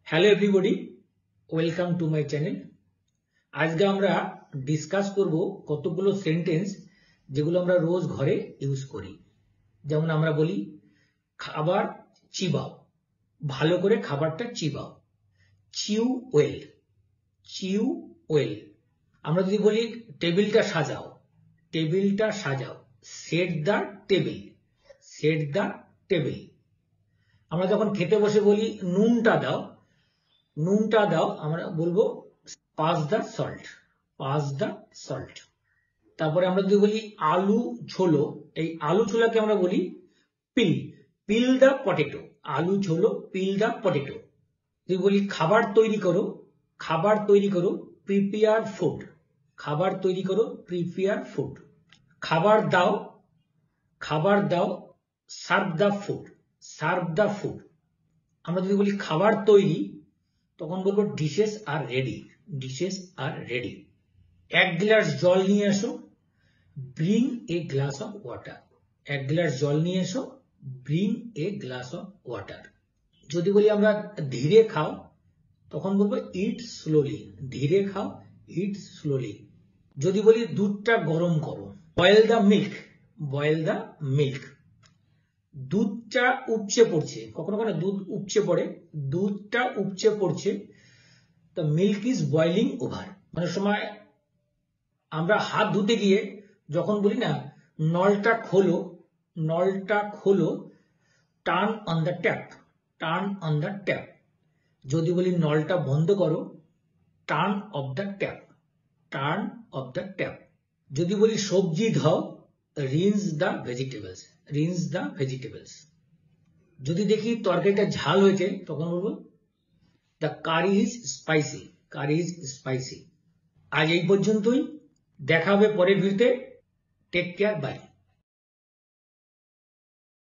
Hello everybody, welcome to my channel. আজকে আমরা discuss করব কতগুলো সেন্টেন্স যেগুলো আমরা রোজ ঘরে ইউজ করি। যেমন আমরা বলি খাবার চিবাও, ভালো করে খাবারটা চিবাও, চিউ ওয়েল, চিউ ওয়েল। আমরা যদি বলি টেবিলটা সাজাও, টেবিলটা সাজাও, set the table, set the table. আমরা যখন খেতে বসে বলি নুনটা দাও, নুনটা দাও, আমরা বলবো pass the salt, pass the salt. তারপরে আমরা যদি বলি আলু ছোলো, এই আলু ছোলাকে আমরা বলি পিল, পিল দ্য পটেটো, আলু ছোলো, পিল দ্য পটেটো। যদি বলি খাবার তৈরি করো, খাবার তৈরি করো, প্রিপেয়ার ফুড, খাবার তৈরি করো, প্রিপেয়ার ফুড। খাবার দাও, খাবার দাও, serve the food, serve the food. আমরা যদি বলি খাবার তৈরি, তখন বলবো ডিশেস আর রেডি, ডিশেস আর রেডি। এক গ্লাস জল নিয়ে এসো, bring a glass of water, এক গ্লাস জল নিয়ে এসো, bring a glass of water. যদি বলি আমরা ধীরে খাও, তখন বলবো ইট স্লোলি, ধীরে খাও, ইট স্লোলি। যদি বলি দুধটা গরম করো, boil the milk, boil the milk. দুধটা উপচে পড়ছে, কখনো কখনো দুধ উপচে পড়ে, দুধটা উপচে পড়ছে, the milk is boiling over. মানে সময় আমরা হাত ধুতে গিয়ে যখন বলি না নলটা খোলো, নলটা খোলো, turn on the tap, turn on the tap. যদি বলি নলটা বন্ধ করো, turn off the tap, turn off the tap. যদি বলি সবজি ধোও, rinse the vegetables, rinse the vegetables. যদি দেখি তরকারিটা ঝাল হয়েছে, তখন বলবো the curry is spicy, curry is spicy. আজ এই পর্যন্তই, দেখা হবে পরের ভিডিওতে। Take care, by.